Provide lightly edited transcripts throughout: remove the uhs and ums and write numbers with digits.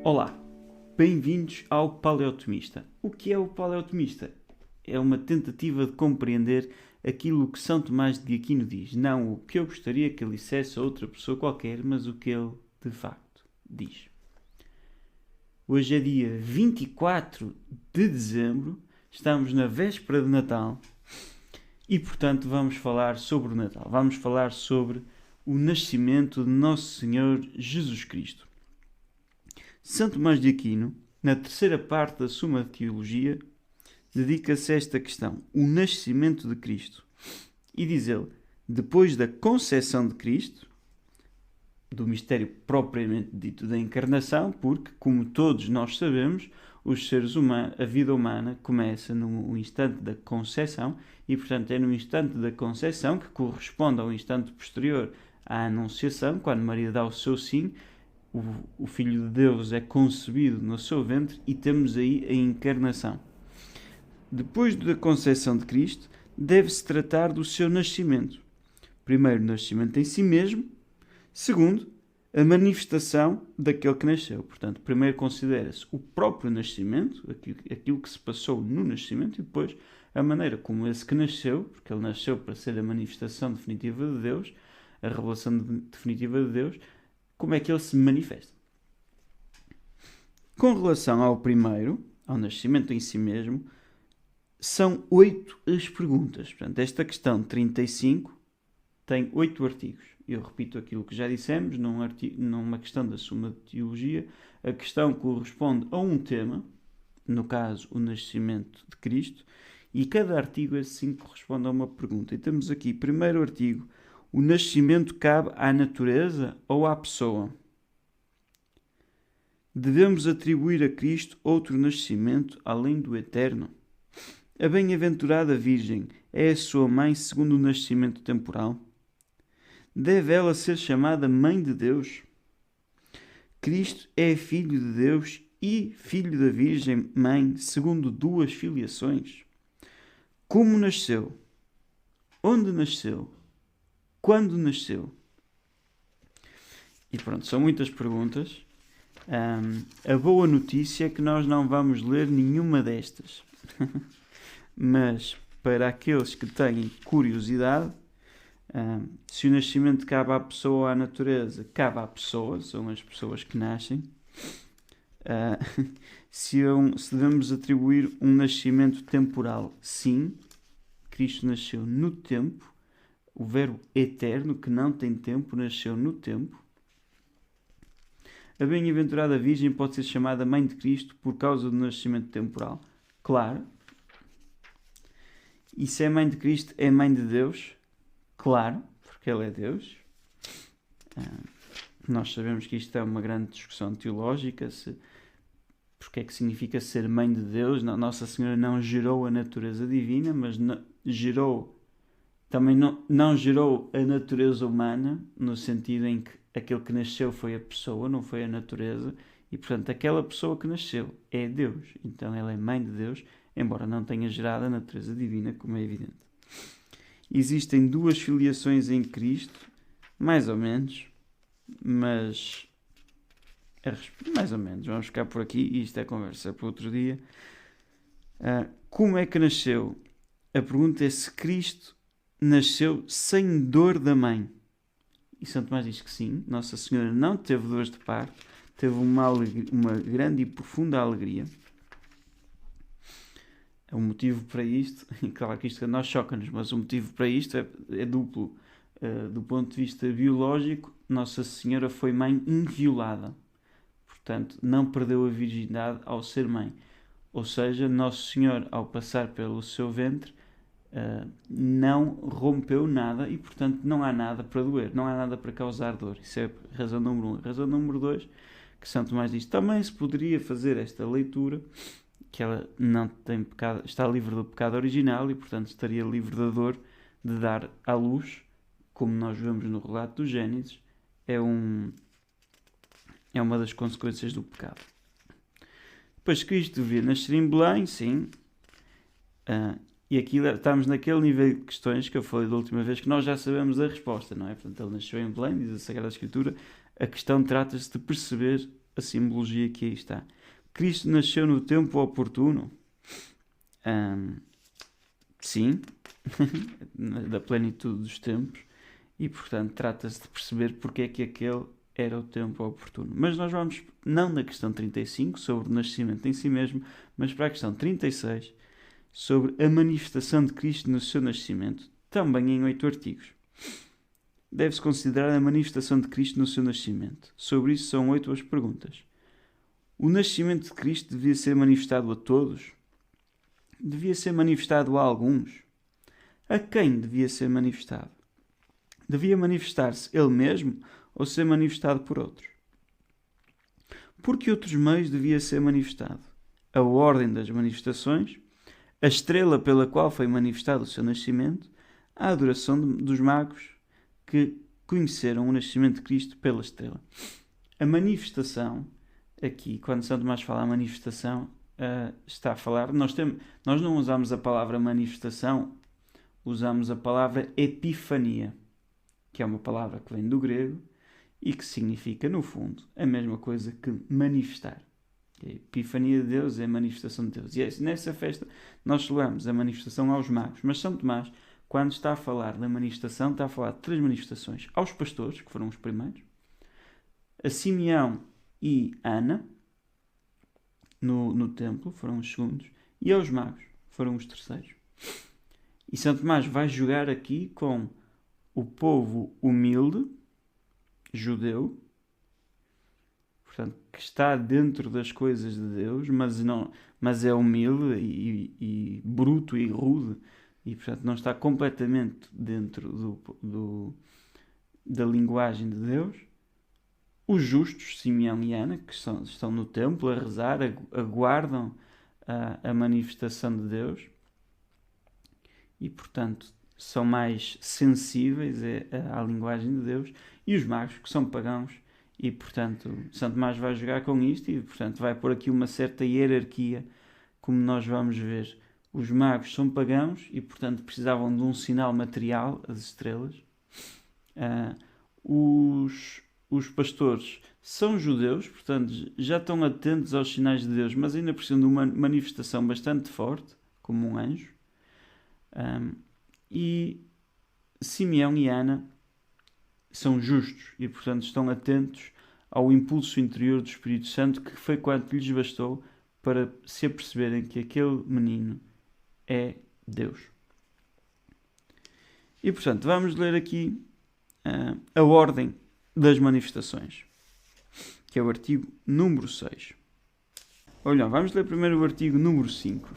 Olá, bem-vindos ao Paleotomista. O que é o Paleotomista? É uma tentativa de compreender aquilo que São Tomás de Aquino diz. Não o que eu gostaria que ele dissesse a outra pessoa qualquer, mas o que ele de facto diz. Hoje é dia 24 de dezembro, estamos na véspera de Natal e, portanto, vamos falar sobre o Natal. Vamos falar sobre o nascimento de Nosso Senhor Jesus Cristo. São Tomás de Aquino, na terceira parte da Suma Teologia, dedica-se a esta questão, o nascimento de Cristo. E diz ele, depois da concepção de Cristo, do mistério propriamente dito da encarnação, porque, como todos nós sabemos, os seres humanos, a vida humana começa no instante da concepção e, portanto, é no instante da concepção que corresponde ao instante posterior à Anunciação, quando Maria dá o seu sim, o Filho de Deus é concebido no seu ventre e temos aí a encarnação. Depois da concepção de Cristo, deve-se tratar do seu nascimento. Primeiro, o nascimento em si mesmo. Segundo, a manifestação daquele que nasceu. Portanto, primeiro considera-se o próprio nascimento, aquilo que se passou no nascimento, e depois a maneira como esse que nasceu, porque ele nasceu para ser a manifestação definitiva de Deus, a revelação definitiva de Deus, como é que ele se manifesta. Com relação ao primeiro, ao nascimento em si mesmo, são 8 as perguntas. Portanto, esta questão 35 tem 8 artigos. Eu repito aquilo que já dissemos, numa questão da Suma de Teologia, a questão corresponde a um tema, no caso, o nascimento de Cristo, e cada artigo assim corresponde a uma pergunta. E temos aqui, primeiro artigo, o nascimento cabe à natureza ou à pessoa? Devemos atribuir a Cristo outro nascimento além do eterno? A bem-aventurada Virgem é a sua mãe segundo o nascimento temporal? Deve ela ser chamada Mãe de Deus? Cristo é Filho de Deus e Filho da Virgem Mãe segundo duas filiações? Como nasceu? Onde nasceu? Quando nasceu? E pronto, são muitas perguntas. A boa notícia é que nós não vamos ler nenhuma destas. Mas, para aqueles que têm curiosidade, se o nascimento cabe à pessoa ou à natureza, cabe à pessoa, são as pessoas que nascem. Se devemos atribuir um nascimento temporal, sim. Cristo nasceu no tempo. O verbo eterno, que não tem tempo, nasceu no tempo. A bem-aventurada Virgem pode ser chamada Mãe de Cristo por causa do nascimento temporal. Claro. E se é Mãe de Cristo, é Mãe de Deus? Claro, porque Ele é Deus. Nós sabemos que isto é uma grande discussão teológica, porque é que significa ser Mãe de Deus. Nossa Senhora não gerou a natureza divina, mas também não gerou a natureza humana, no sentido em que aquele que nasceu foi a pessoa, não foi a natureza, e portanto aquela pessoa que nasceu é Deus. Então ela é Mãe de Deus, embora não tenha gerado a natureza divina, como é evidente. Existem duas filiações em Cristo, mais ou menos, mas mais ou menos, vamos ficar por aqui, e isto é conversa para outro dia. Como é que nasceu? A pergunta é se Cristo nasceu sem dor da mãe. E São Tomás diz que sim, Nossa Senhora não teve dores de parto, teve uma grande e profunda alegria. O motivo para isto, e claro que isto a nós choca-nos, mas o motivo para isto é duplo. Do ponto de vista biológico, Nossa Senhora foi mãe inviolada. Portanto, não perdeu a virgindade ao ser mãe. Ou seja, Nosso Senhor, ao passar pelo seu ventre, não rompeu nada e, portanto, não há nada para doer, não há nada para causar dor. Isso é a razão número 1. A razão número 2, que São Tomás diz, também se poderia fazer esta leitura, que ela não tem pecado, está livre do pecado original e, portanto, estaria livre da dor de dar à luz, como nós vemos no relato do Gênesis, é uma das consequências do pecado. Depois Cristo devia nascer em Belém, sim. E aqui estamos naquele nível de questões que eu falei da última vez, que nós já sabemos a resposta, não é? Portanto, ele nasceu em Belém, diz a Sagrada Escritura. A questão trata-se de perceber a simbologia que aí está. Cristo nasceu no tempo oportuno? Sim, da plenitude dos tempos, e portanto trata-se de perceber porque é que aquele era o tempo oportuno. Mas nós vamos, não na questão 35, sobre o nascimento em si mesmo, mas para a questão 36, sobre a manifestação de Cristo no seu nascimento, também em 8 artigos. Deve-se considerar a manifestação de Cristo no seu nascimento. Sobre isso são 8 as perguntas. O nascimento de Cristo devia ser manifestado a todos? Devia ser manifestado a alguns? A quem devia ser manifestado? Devia manifestar-se ele mesmo ou ser manifestado por outros? Por que outros meios devia ser manifestado? A ordem das manifestações, a estrela pela qual foi manifestado o seu nascimento, a adoração dos magos que conheceram o nascimento de Cristo pela estrela. A manifestação, aqui, quando São Tomás fala a manifestação, está a falar... Nós não usamos a palavra manifestação, usamos a palavra epifania, que é uma palavra que vem do grego e que significa, no fundo, a mesma coisa que manifestar. A epifania de Deus é a manifestação de Deus. E nessa festa nós celebramos a manifestação aos magos. Mas São Tomás, quando está a falar da manifestação, está a falar de 3 manifestações. Aos pastores, que foram os primeiros, a Simeão e Ana, no templo, foram os segundos, e aos magos, foram os terceiros. E São Tomás vai jogar aqui com o povo humilde, judeu, portanto, que está dentro das coisas de Deus, mas é humilde e bruto e rude, e portanto não está completamente dentro da linguagem de Deus. Os justos, Simeão e Ana, que estão no templo a rezar, aguardam a manifestação de Deus e portanto são mais sensíveis à linguagem de Deus, e os magos, que são pagãos, e portanto São Tomás vai jogar com isto e portanto vai pôr aqui uma certa hierarquia, como nós vamos ver. Os magos são pagãos e portanto precisavam de um sinal material, as estrelas. Os pastores são judeus, portanto já estão atentos aos sinais de Deus, mas ainda precisam de uma manifestação bastante forte, como um anjo. E Simeão e Ana são justos e, portanto, estão atentos ao impulso interior do Espírito Santo, que foi quanto lhes bastou para se aperceberem que aquele menino é Deus. E, portanto, vamos ler aqui a ordem das manifestações, que é o artigo número 6. Olha, vamos ler primeiro o artigo número 5.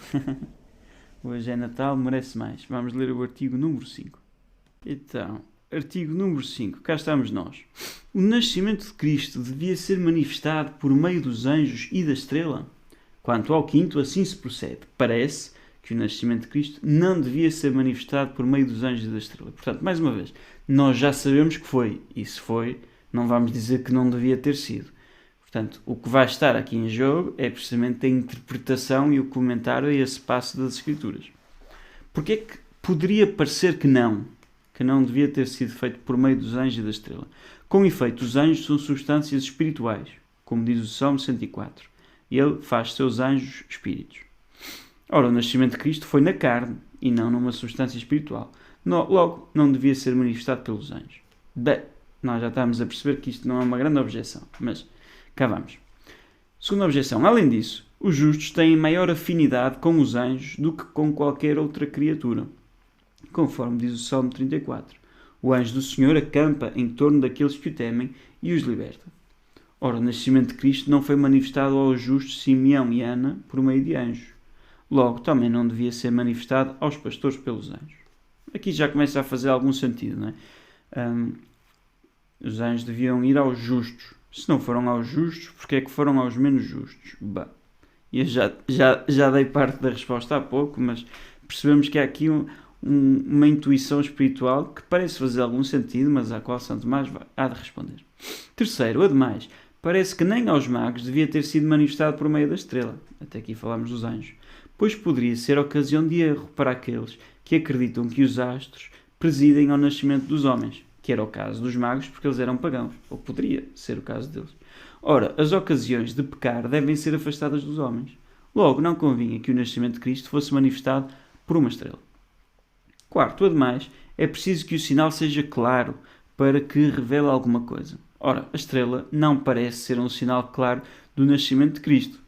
Hoje é Natal, merece mais. Vamos ler o artigo número 5. Então, artigo número 5, cá estamos nós. O nascimento de Cristo devia ser manifestado por meio dos anjos e da estrela? Quanto ao quinto, assim se procede. Parece que o nascimento de Cristo não devia ser manifestado por meio dos anjos e da estrela. Portanto, mais uma vez, nós já sabemos que foi, e se foi, não vamos dizer que não devia ter sido. Portanto, o que vai estar aqui em jogo é precisamente a interpretação e o comentário a esse passo das Escrituras. Porque é que poderia parecer que não devia ter sido feito por meio dos anjos e da estrela? Com efeito, os anjos são substâncias espirituais, como diz o Salmo 104. Ele faz seus anjos espíritos. Ora, o nascimento de Cristo foi na carne e não numa substância espiritual. Logo, não devia ser manifestado pelos anjos. Bem, nós já estamos a perceber que isto não é uma grande objeção, mas cá vamos. Segunda objeção. Além disso, os justos têm maior afinidade com os anjos do que com qualquer outra criatura. Conforme diz o Salmo 34. O anjo do Senhor acampa em torno daqueles que o temem e os liberta. Ora, o nascimento de Cristo não foi manifestado aos justos Simeão e Ana por meio de anjos. Logo, também não devia ser manifestado aos pastores pelos anjos. Aqui já começa a fazer algum sentido, não é? Os anjos deviam ir aos justos. Se não foram aos justos, porque é que foram aos menos justos? Bah, eu já dei parte da resposta há pouco, mas percebemos que há aqui uma intuição espiritual que parece fazer algum sentido, mas à qual São Tomás há de responder. Terceiro, ademais, parece que nem aos magos devia ter sido manifestado por meio da estrela. Até aqui falámos dos anjos. Pois poderia ser ocasião de erro para aqueles que acreditam que os astros presidem ao nascimento dos homens, que era o caso dos magos porque eles eram pagãos, ou poderia ser o caso deles. Ora, as ocasiões de pecar devem ser afastadas dos homens. Logo, não convinha que o nascimento de Cristo fosse manifestado por uma estrela. Quarto, ademais, é preciso que o sinal seja claro para que revele alguma coisa. Ora, a estrela não parece ser um sinal claro do nascimento de Cristo.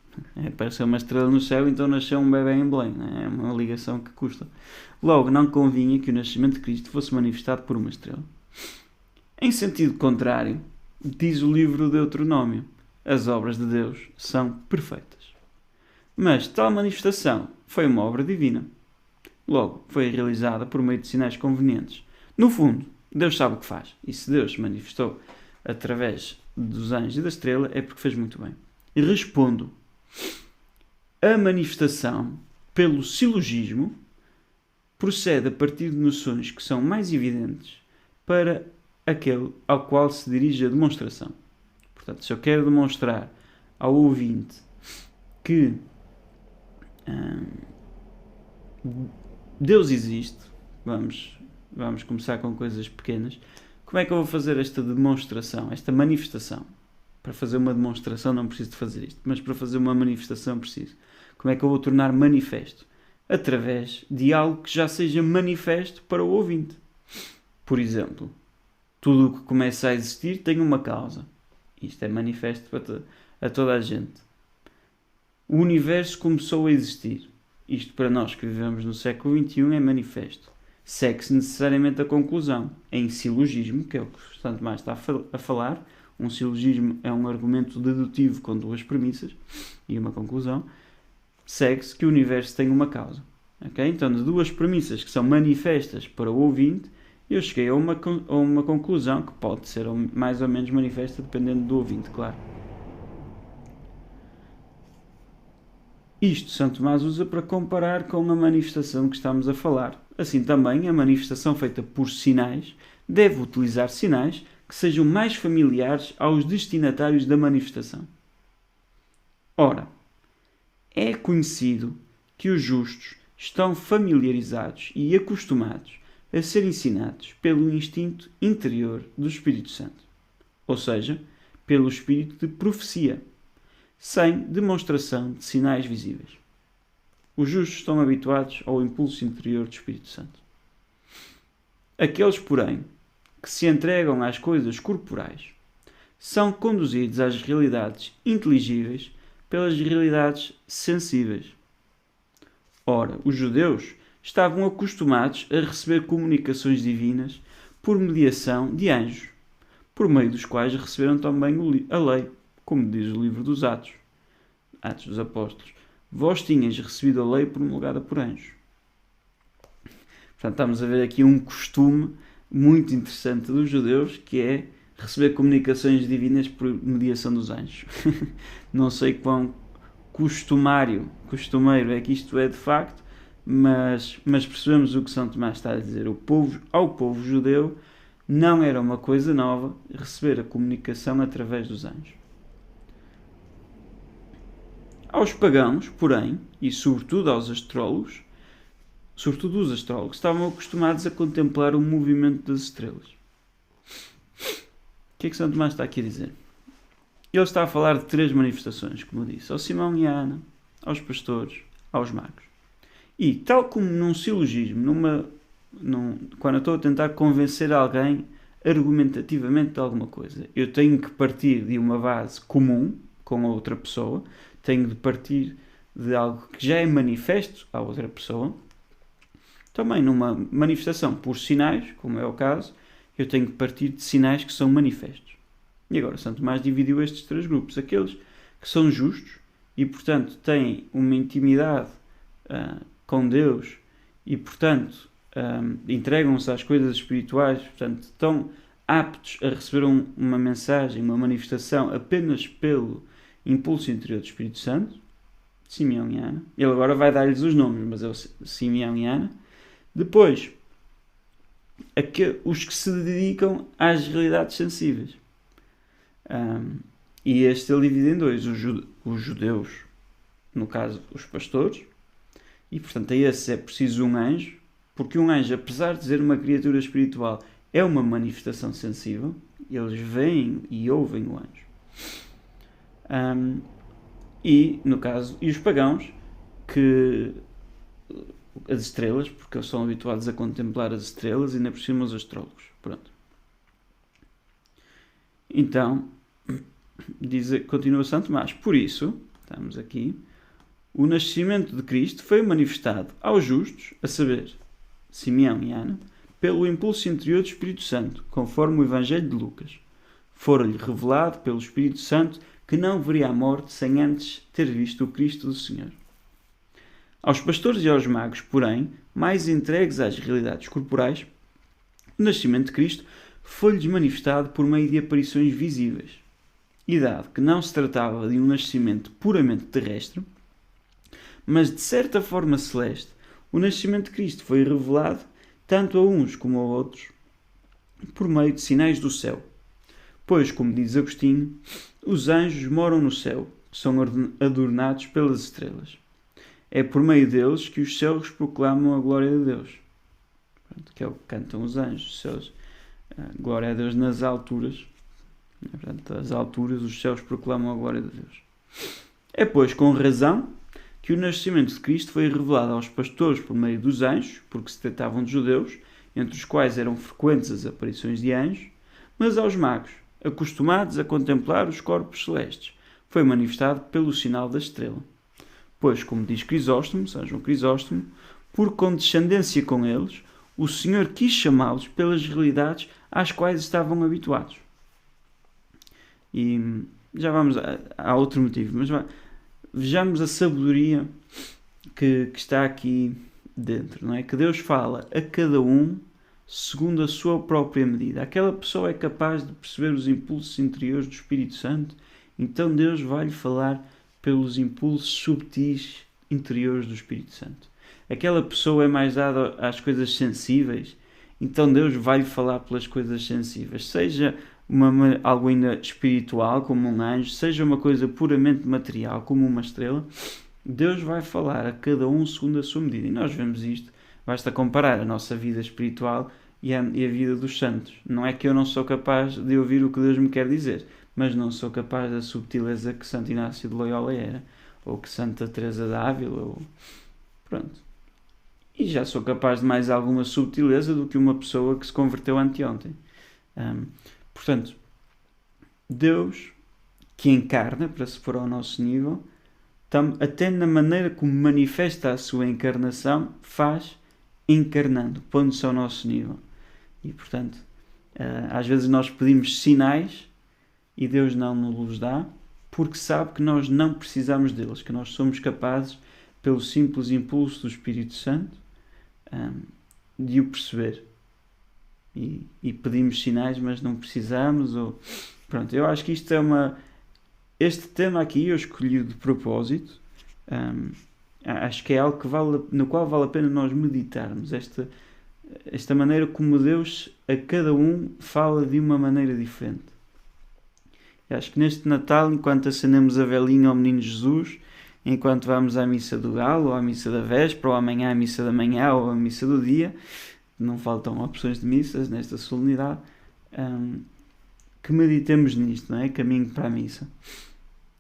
Apareceu uma estrela no céu, então nasceu um bebê em Belém. É uma ligação que custa. Logo, não convinha que o nascimento de Cristo fosse manifestado por uma estrela. Em sentido contrário, diz o livro de Deuteronômio: as obras de Deus são perfeitas. Mas tal manifestação foi uma obra divina. Logo, foi realizada por meio de sinais convenientes. No fundo, Deus sabe o que faz. E se Deus se manifestou através dos anjos e da estrela, é porque fez muito bem. E respondo: a manifestação pelo silogismo procede a partir de noções que são mais evidentes para aquele ao qual se dirige a demonstração. Portanto, se eu quero demonstrar ao ouvinte que Deus existe, vamos começar com coisas pequenas. Como é que eu vou fazer esta demonstração, esta manifestação? Para fazer uma demonstração não preciso de fazer isto, mas para fazer uma manifestação preciso. Como é que eu vou tornar manifesto? Através de algo que já seja manifesto para o ouvinte. Por exemplo, tudo o que começa a existir tem uma causa. Isto é manifesto a toda a gente. O universo começou a existir. Isto para nós que vivemos no século XXI é manifesto. Segue-se necessariamente a conclusão, em silogismo, que é o que o Santo Tomás está a falar. Um silogismo é um argumento dedutivo com duas premissas e uma conclusão. Segue-se que o universo tem uma causa. Okay? Então, de duas premissas que são manifestas para o ouvinte, eu cheguei a uma conclusão que pode ser mais ou menos manifesta dependendo do ouvinte, claro. Isto Santo Tomás usa para comparar com a manifestação que estamos a falar. Assim também, a manifestação feita por sinais deve utilizar sinais que sejam mais familiares aos destinatários da manifestação. Ora, é conhecido que os justos estão familiarizados e acostumados a ser ensinados pelo instinto interior do Espírito Santo, ou seja, pelo espírito de profecia, sem demonstração de sinais visíveis. Os justos estão habituados ao impulso interior do Espírito Santo. Aqueles, porém, que se entregam às coisas corporais são conduzidos às realidades inteligíveis pelas realidades sensíveis. Ora, os judeus estavam acostumados a receber comunicações divinas por mediação de anjos, por meio dos quais receberam também a lei, como diz o livro dos Atos dos Apóstolos. Vós tinhas recebido a lei promulgada por anjos. Portanto, estamos a ver aqui um costume muito interessante dos judeus, que é receber comunicações divinas por mediação dos anjos. Não sei quão costumeiro é que isto é de facto, mas percebemos o que São Tomás está a dizer. Ao povo judeu não era uma coisa nova receber a comunicação através dos anjos. Aos pagãos, porém, e sobretudo os astrólogos, estavam acostumados a contemplar o movimento das estrelas. O que é que São Tomás está aqui a dizer? Ele está a falar de 3 manifestações, como eu disse, ao Simão e à Ana, aos pastores, aos magos. E, tal como num silogismo, quando eu estou a tentar convencer alguém argumentativamente de alguma coisa, eu tenho que partir de uma base comum com a outra pessoa, tenho de partir de algo que já é manifesto à outra pessoa. Também numa manifestação por sinais, como é o caso, eu tenho que partir de sinais que são manifestos. E agora, Santo Tomás dividiu estes 3 grupos. Aqueles que são justos e, portanto, têm uma intimidade com Deus e, portanto, entregam-se às coisas espirituais, portanto, estão aptos a receber uma mensagem, uma manifestação apenas pelo impulso interior do Espírito Santo, Simeão e Ana. Ele agora vai dar-lhes os nomes, mas é o Simeão e Ana. Depois, os que se dedicam às realidades sensíveis. E este ele divide em 2. Os judeus, no caso, os pastores. E, portanto, a esses é preciso um anjo, porque um anjo, apesar de ser uma criatura espiritual, é uma manifestação sensível. Eles veem e ouvem o anjo. E, no caso, e os pagãos, que as estrelas, porque eles são habituados a contemplar as estrelas, e ainda por cima os astrólogos. Pronto. Então, continua Santo Tomás, por isso, estamos aqui, o nascimento de Cristo foi manifestado aos justos, a saber, Simeão e Ana, pelo impulso interior do Espírito Santo, conforme o Evangelho de Lucas. Fora-lhe revelado pelo Espírito Santo que não veria a morte sem antes ter visto o Cristo do Senhor. Aos pastores e aos magos, porém, mais entregues às realidades corporais, o nascimento de Cristo foi-lhes manifestado por meio de aparições visíveis. E dado que não se tratava de um nascimento puramente terrestre, mas de certa forma celeste, o nascimento de Cristo foi revelado tanto a uns como a outros por meio de sinais do céu. Pois, como diz Agostinho, os anjos moram no céu, são adornados pelas estrelas. É por meio deles que os céus proclamam a glória de Deus. Que é o que cantam os anjos. Os céus, glória a Deus nas alturas. Portanto, as alturas, os céus proclamam a glória de Deus. É, pois, com razão que o nascimento de Cristo foi revelado aos pastores por meio dos anjos, porque se tratavam de judeus, entre os quais eram frequentes as aparições de anjos, mas aos magos, acostumados a contemplar os corpos celestes, foi manifestado pelo sinal da estrela. Pois, como diz Crisóstomo, São João Crisóstomo, por condescendência com eles, o Senhor quis chamá-los pelas realidades às quais estavam habituados. E já vamos a outro motivo, mas vejamos a sabedoria que está aqui dentro, não é? Que Deus fala a cada um segundo a sua própria medida. Aquela pessoa é capaz de perceber os impulsos interiores do Espírito Santo, então Deus vai-lhe falar pelos impulsos subtis interiores do Espírito Santo. Aquela pessoa é mais dada às coisas sensíveis, então Deus vai-lhe falar pelas coisas sensíveis. Seja algo ainda espiritual, como um anjo, seja uma coisa puramente material, como uma estrela, Deus vai falar a cada um segundo a sua medida. E nós vemos isto, basta comparar a nossa vida espiritual e a vida dos santos. Não é que eu não sou capaz de ouvir o que Deus me quer dizer, mas não sou capaz da subtileza que Santo Inácio de Loyola era, ou que Santa Teresa de Ávila, ou... Pronto. E já sou capaz de mais alguma subtileza do que uma pessoa que se converteu anteontem. Portanto, Deus, que encarna, para se for ao nosso nível, até na maneira como manifesta a sua encarnação, faz encarnando, pondo-se ao nosso nível. E, portanto, às vezes nós pedimos sinais e Deus não nos dá, porque sabe que nós não precisamos deles, que nós somos capazes, pelo simples impulso do Espírito Santo, de o perceber. E pedimos sinais, mas não precisamos. Pronto, eu acho que isto este tema aqui eu escolhi de propósito. Acho que é algo no qual vale a pena nós meditarmos. Esta maneira como Deus a cada um fala de uma maneira diferente. Eu acho que neste Natal, enquanto acendemos a velinha ao Menino Jesus, enquanto vamos à missa do Galo, ou à missa da Véspera, ou amanhã à missa da manhã, ou à missa do dia, não faltam opções de missas nesta solenidade, que meditemos nisto, não é? Caminho para a missa.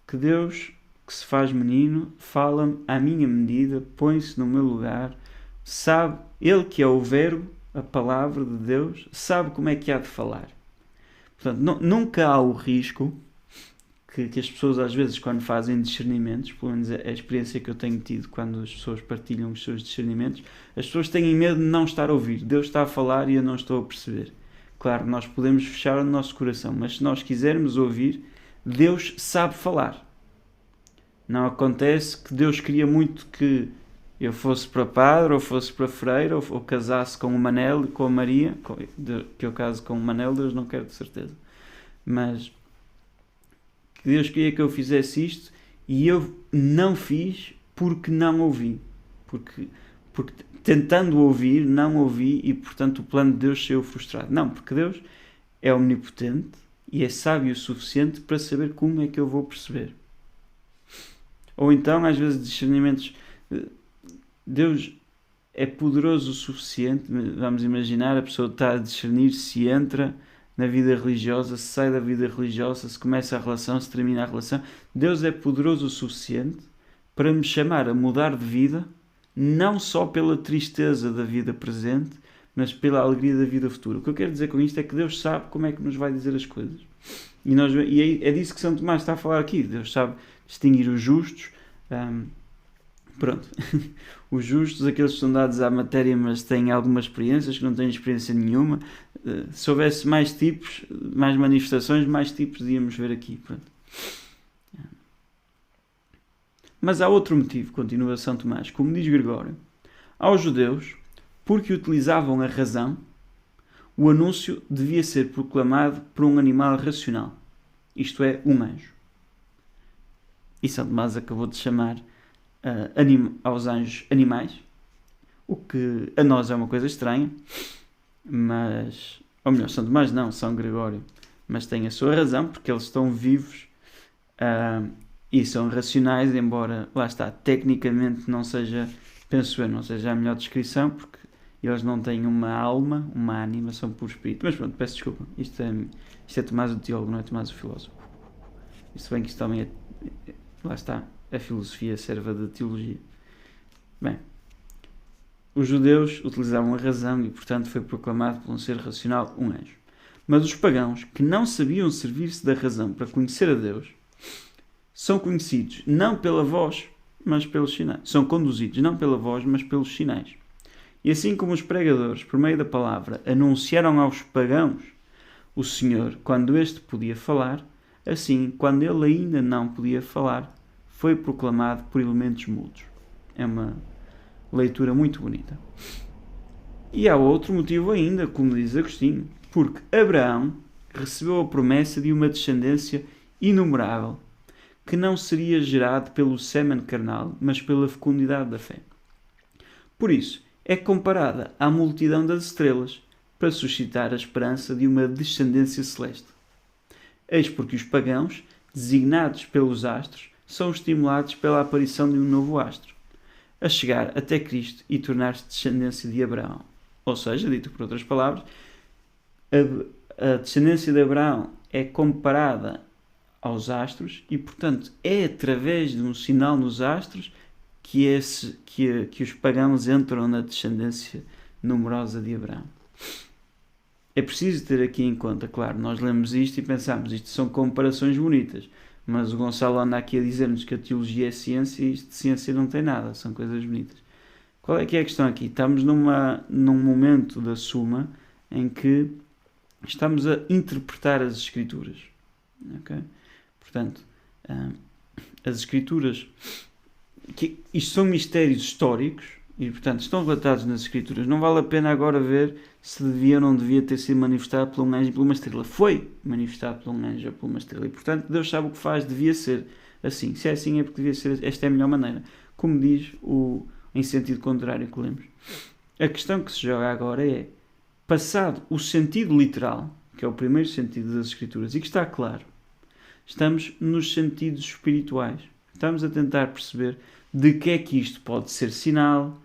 Que Deus, que se faz menino, fala-me à minha medida, põe-se no meu lugar, sabe, Ele que é o Verbo, a palavra de Deus, sabe como é que há de falar. Portanto, nunca há o risco que as pessoas às vezes quando fazem discernimentos, pelo menos é a experiência que eu tenho tido quando as pessoas partilham os seus discernimentos, as pessoas têm medo de não estar a ouvir. Deus está a falar e eu não estou a perceber. Claro, nós podemos fechar o nosso coração, mas se nós quisermos ouvir, Deus sabe falar. Não acontece que Deus queria muito que eu fosse para padre, ou fosse para freira, ou casasse com o Manel e com a Maria, que eu case com o Manel, Deus não quer de certeza. Mas que Deus queria que eu fizesse isto e eu não fiz porque não ouvi. Porque tentando ouvir, não ouvi e, portanto, o plano de Deus saiu frustrado. Não, porque Deus é omnipotente e é sábio o suficiente para saber como é que eu vou perceber. Ou então, às vezes, discernimentos... Deus é poderoso o suficiente, vamos imaginar, a pessoa está a discernir se entra na vida religiosa, se sai da vida religiosa, se começa a relação, se termina a relação. Deus é poderoso o suficiente para me chamar a mudar de vida, não só pela tristeza da vida presente, mas pela alegria da vida futura. O que eu quero dizer com isto é que Deus sabe como é que nos vai dizer as coisas. E é disso que São Tomás está a falar aqui. Deus sabe distinguir os justos. Os justos, aqueles que são dados à matéria, mas têm algumas experiências, que não têm experiência nenhuma. Se houvesse mais tipos, mais manifestações, mais tipos íamos ver aqui. Pronto. Mas há outro motivo, continua São Tomás, como diz Gregório. Aos judeus, porque utilizavam a razão, o anúncio devia ser proclamado por um animal racional, isto é, um anjo. E São Tomás acabou de chamar aos anjos animais, o que a nós é uma coisa estranha, mas, ou melhor, São Tomás não, São Gregório, mas tem a sua razão, porque eles estão vivos e são racionais, embora, lá está, tecnicamente não seja, penso eu, não seja a melhor descrição, porque eles não têm uma alma, uma ânima, são puro espírito. Mas pronto, peço desculpa, isto é Tomás o teólogo, não é Tomás o filósofo. Isto bem que isto também lá está, a filosofia serve de teologia. Bem, os judeus utilizavam a razão e, portanto, foi proclamado por um ser racional um anjo. Mas os pagãos, que não sabiam servir-se da razão para conhecer a Deus, são conhecidos não pela voz, mas pelos sinais. São conduzidos não pela voz, mas pelos sinais. E assim como os pregadores, por meio da palavra, anunciaram aos pagãos o Senhor quando este podia falar, assim, quando ele ainda não podia falar, foi proclamado por elementos mudos. É uma leitura muito bonita. E há outro motivo ainda, como diz Agostinho, porque Abraão recebeu a promessa de uma descendência inumerável, que não seria gerado pelo sêmen carnal, mas pela fecundidade da fé. Por isso, é comparada à multidão das estrelas, para suscitar a esperança de uma descendência celeste. Eis porque os pagãos, designados pelos astros, são estimulados pela aparição de um novo astro, a chegar até Cristo e tornar-se descendência de Abraão. Ou seja, dito por outras palavras, a descendência de Abraão é comparada aos astros e, portanto, é através de um sinal nos astros que os pagãos entram na descendência numerosa de Abraão. É preciso ter aqui em conta, claro, nós lemos isto e pensamos, isto são comparações bonitas, mas o Gonçalo anda aqui a dizer-nos que a teologia é ciência e isto de ciência não tem nada, são coisas bonitas. Qual é que é a questão aqui? Estamos num momento da Suma em que estamos a interpretar as Escrituras. Okay? Portanto, as Escrituras, isto são mistérios históricos e, portanto, estão relatados nas Escrituras. Não vale a pena agora ver se devia ou não devia ter sido manifestado por um anjo e por uma estrela. Foi manifestado por um anjo ou por uma estrela. E, portanto, Deus sabe o que faz, devia ser assim. Se é assim é porque devia ser, esta é a melhor maneira. Como diz em sentido contrário que lemos. A questão que se joga agora é, passado o sentido literal, que é o primeiro sentido das Escrituras, e que está claro, estamos nos sentidos espirituais. Estamos a tentar perceber de que é que isto pode ser sinal,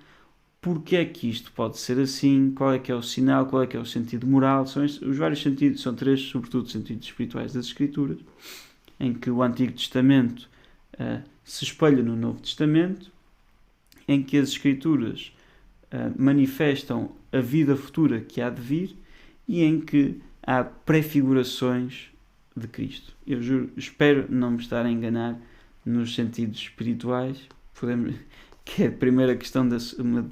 porque é que isto pode ser assim, qual é que é o sinal, qual é que é o sentido moral. São os vários sentidos, são três, sobretudo, sentidos espirituais das Escrituras, em que o Antigo Testamento se espelha no Novo Testamento, em que as Escrituras manifestam a vida futura que há de vir e em que há prefigurações de Cristo. Eu espero não me estar a enganar nos sentidos espirituais, que é a primeira questão da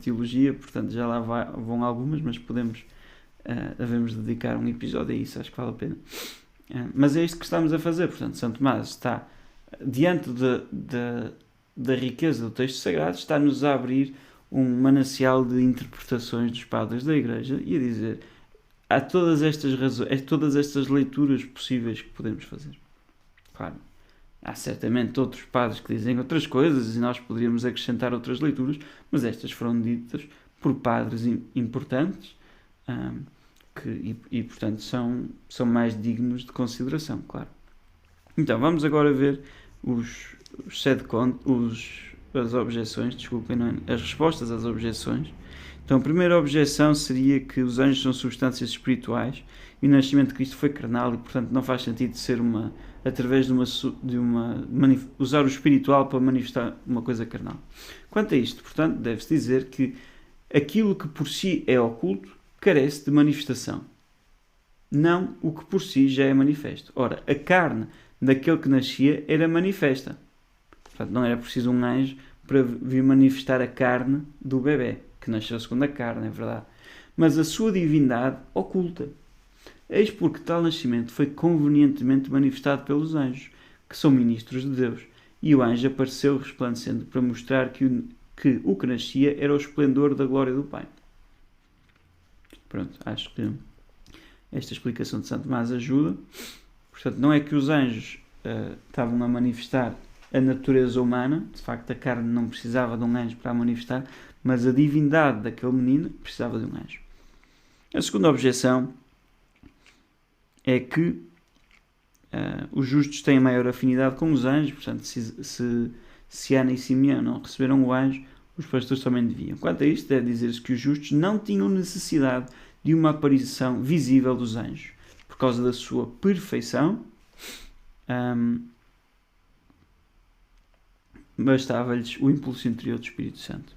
teologia, portanto já lá vão algumas, mas devemos dedicar um episódio a isso, acho que vale a pena. Mas é isto que estamos a fazer, portanto, São Tomás está diante da riqueza do texto sagrado, está-nos a abrir um manancial de interpretações dos padres da Igreja e a dizer, há todas estas razões, todas estas leituras possíveis que podemos fazer. Claro, há certamente outros padres que dizem outras coisas e nós poderíamos acrescentar outras leituras, mas estas foram ditas por padres importantes e portanto, são mais dignos de consideração, claro. Então, vamos agora ver os as objeções, desculpem, não é? As respostas às objeções. Então, a primeira objeção seria que os anjos são substâncias espirituais e o nascimento de Cristo foi carnal e, portanto, não faz sentido ser através usar o espiritual para manifestar uma coisa carnal. Quanto a isto, portanto, deve-se dizer que aquilo que por si é oculto carece de manifestação, não o que por si já é manifesto. Ora, a carne daquele que nascia era manifesta. Portanto, não era preciso um anjo para vir manifestar a carne do bebê, que nasceu segundo a carne, é verdade. Mas a sua divindade oculta. Eis porque tal nascimento foi convenientemente manifestado pelos anjos, que são ministros de Deus, e o anjo apareceu resplandecendo para mostrar que o que nascia era o esplendor da glória do Pai. Pronto, acho que esta explicação de Santo Tomás ajuda. Portanto, não é que os anjos estavam a manifestar a natureza humana, de facto a carne não precisava de um anjo para a manifestar, mas a divindade daquele menino precisava de um anjo. A segunda objeção é que os justos têm maior afinidade com os anjos, portanto, se Ana e Simeão não receberam o anjo, os pastores também deviam. Quanto a isto, deve dizer-se que os justos não tinham necessidade de uma aparição visível dos anjos, por causa da sua perfeição. Bastava-lhes o impulso interior do Espírito Santo.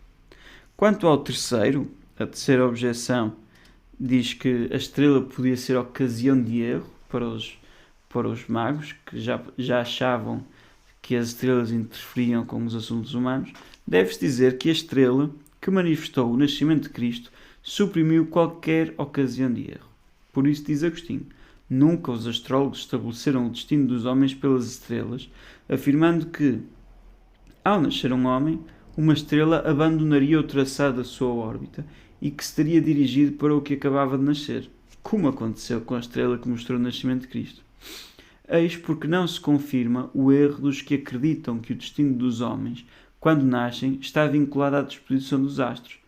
Quanto ao a terceira objeção diz que a estrela podia ser ocasião de erro para os magos, que já achavam que as estrelas interferiam com os assuntos humanos. Deve-se dizer que a estrela que manifestou o nascimento de Cristo suprimiu qualquer ocasião de erro. Por isso diz Agostinho: nunca os astrólogos estabeleceram o destino dos homens pelas estrelas, afirmando que, ao nascer um homem, uma estrela abandonaria o traçado da sua órbita e que se teria dirigido para o que acabava de nascer, como aconteceu com a estrela que mostrou o nascimento de Cristo. Eis porque não se confirma o erro dos que acreditam que o destino dos homens, quando nascem, está vinculado à disposição dos astros,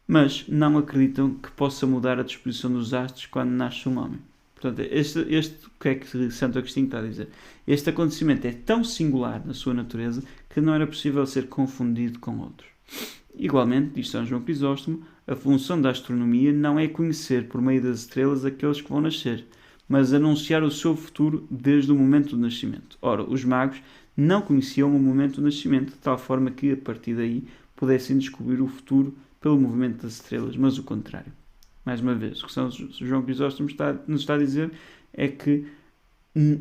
mas não acreditam que possa mudar a disposição dos astros quando nasce um homem. Portanto, o que é que Santo Agostinho está a dizer? Este acontecimento é tão singular na sua natureza que não era possível ser confundido com outros. Igualmente, diz São João Crisóstomo, a função da astronomia não é conhecer por meio das estrelas aqueles que vão nascer, mas anunciar o seu futuro desde o momento do nascimento. Ora, os magos não conheciam o momento do nascimento, de tal forma que, a partir daí, pudessem descobrir o futuro pelo movimento das estrelas, mas o contrário. Mais uma vez, o que São João Crisóstomo nos está a dizer é que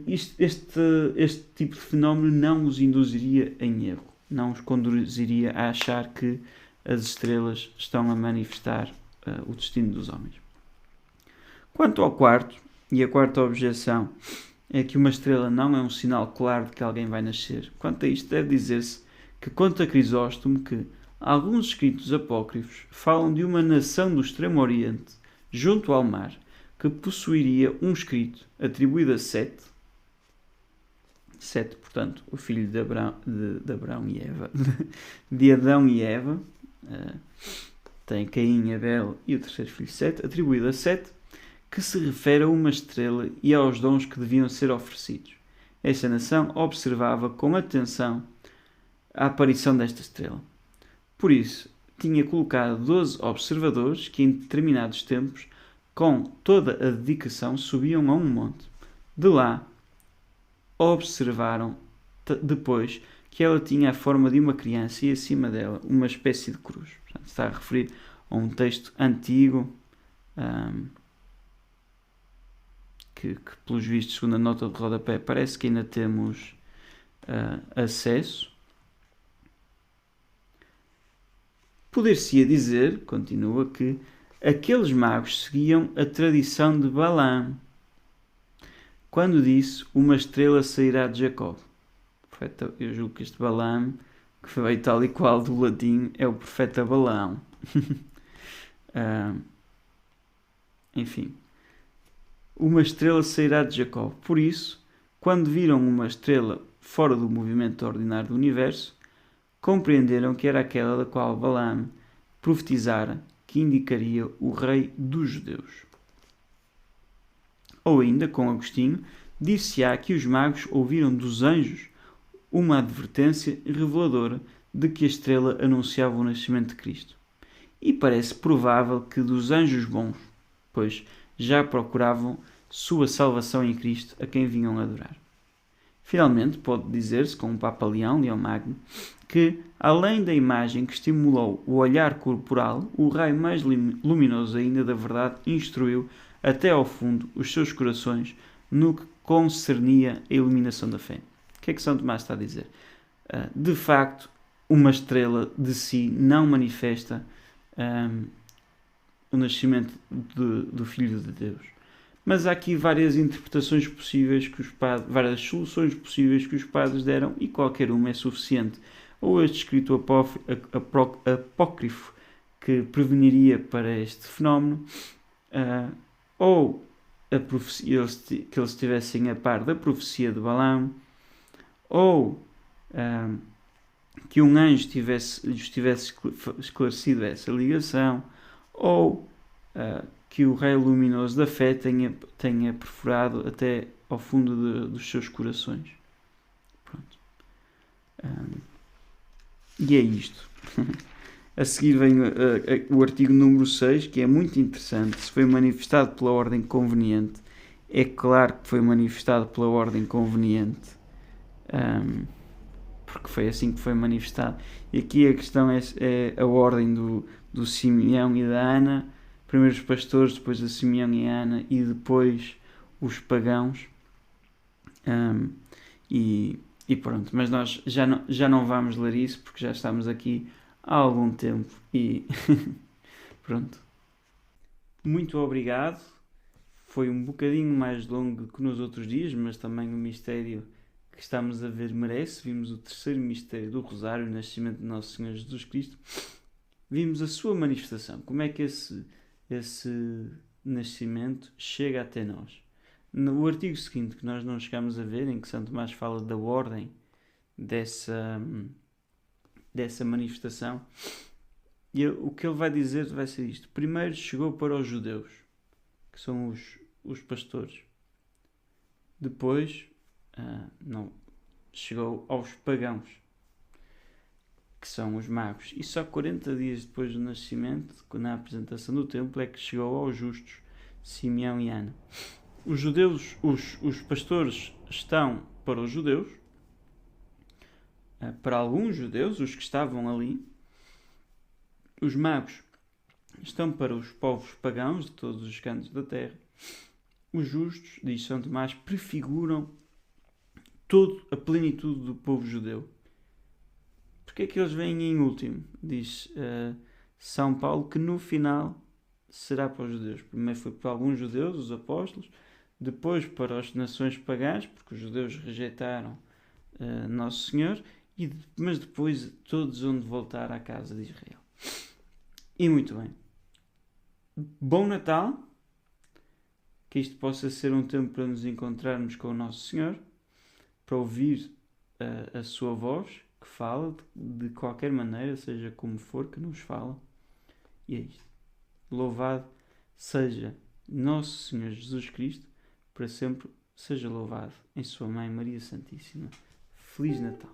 este tipo de fenómeno não os induziria em erro, não os conduziria a achar que as estrelas estão a manifestar o destino dos homens. Quanto ao quarto, e a quarta objeção é que uma estrela não é um sinal claro de que alguém vai nascer. Quanto a isto, deve dizer-se que conta Crisóstomo que alguns escritos apócrifos falam de uma nação do Extremo Oriente, junto ao mar, que possuiria um escrito atribuído a Sete, portanto, o filho de Abraão e Eva, de Adão e Eva, tem Caim, Abel e o terceiro filho Sete, atribuído a Sete, que se refere a uma estrela e aos dons que deviam ser oferecidos. Esta nação observava com atenção a aparição desta estrela. Por isso, tinha colocado 12 observadores que, em determinados tempos, com toda a dedicação, subiam a um monte. De lá, observaram depois que ela tinha a forma de uma criança e, acima dela, uma espécie de cruz. Portanto, está a referir a um texto antigo, que pelos vistos, segundo a nota de rodapé, parece que ainda temos acesso. Poder-se-ia dizer, continua, que aqueles magos seguiam a tradição de Balaão, quando disse: uma estrela sairá de Jacó. Eu julgo que este Balaão, que veio tal e qual do latim, é o profeta Balaão. Enfim, uma estrela sairá de Jacó. Por isso, quando viram uma estrela fora do movimento ordinário do universo, compreenderam que era aquela da qual Balaão profetizara, que indicaria o rei dos judeus. Ou ainda, com Agostinho, dir-se-á que os magos ouviram dos anjos uma advertência reveladora de que a estrela anunciava o nascimento de Cristo. E parece provável que dos anjos bons, pois já procuravam sua salvação em Cristo a quem vinham adorar. Finalmente, pode dizer-se, com o Papa Leão Magno, que, além da imagem que estimulou o olhar corporal, o raio mais luminoso ainda da verdade instruiu até ao fundo os seus corações no que concernia a iluminação da fé. O que é que São Tomás está a dizer? De facto, uma estrela de si não manifesta o nascimento do Filho de Deus. Mas há aqui várias interpretações possíveis que os padres, várias soluções possíveis que os padres deram e qualquer uma é suficiente. Ou este escrito apócrifo que preveniria para este fenómeno, ou a profecia, que eles estivessem a par da profecia de Balaão, ou que um anjo lhes tivesse esclarecido essa ligação, ou que o raio luminoso da fé tenha perforado até ao fundo dos seus corações. Pronto. E é isto. A seguir vem o artigo número 6, que é muito interessante. Se foi manifestado pela ordem conveniente, é claro que foi manifestado pela ordem conveniente, porque foi assim que foi manifestado. E aqui a questão é a ordem do Simeão e da Ana, primeiro os pastores, depois a Simeão e a Ana, e depois os pagãos. E pronto, mas nós já não vamos ler isso, porque já estamos aqui há algum tempo e pronto. Muito obrigado. Foi um bocadinho mais longo que nos outros dias, mas também o mistério que estamos a ver merece. Vimos o terceiro mistério do Rosário, o nascimento de Nosso Senhor Jesus Cristo. Vimos a sua manifestação, como é que esse nascimento chega até nós. No artigo seguinte, que nós não chegamos a ver, em que São Tomás fala da ordem dessa manifestação, e o que ele vai dizer vai ser isto. Primeiro chegou para os judeus, que são os pastores. Depois chegou aos pagãos, que são os magos. E só 40 dias depois do nascimento, na apresentação do templo, é que chegou aos justos, Simeão e Ana. Os judeus, os pastores estão para os judeus, para alguns judeus, os que estavam ali. Os magos estão para os povos pagãos de todos os cantos da terra. Os justos, diz São Tomás, prefiguram toda a plenitude do povo judeu. Porque é que eles vêm em último? Diz São Paulo que no final será para os judeus. Primeiro foi para alguns judeus, os apóstolos, depois para as nações pagãs, porque os judeus rejeitaram Nosso Senhor, mas depois todos vão de voltar à casa de Israel. E muito bem. Bom Natal, que isto possa ser um tempo para nos encontrarmos com o Nosso Senhor, para ouvir a sua voz, que fala de qualquer maneira, seja como for que nos fala. E é isto. Louvado seja Nosso Senhor Jesus Cristo, para sempre seja louvado em sua Mãe Maria Santíssima. Feliz Natal!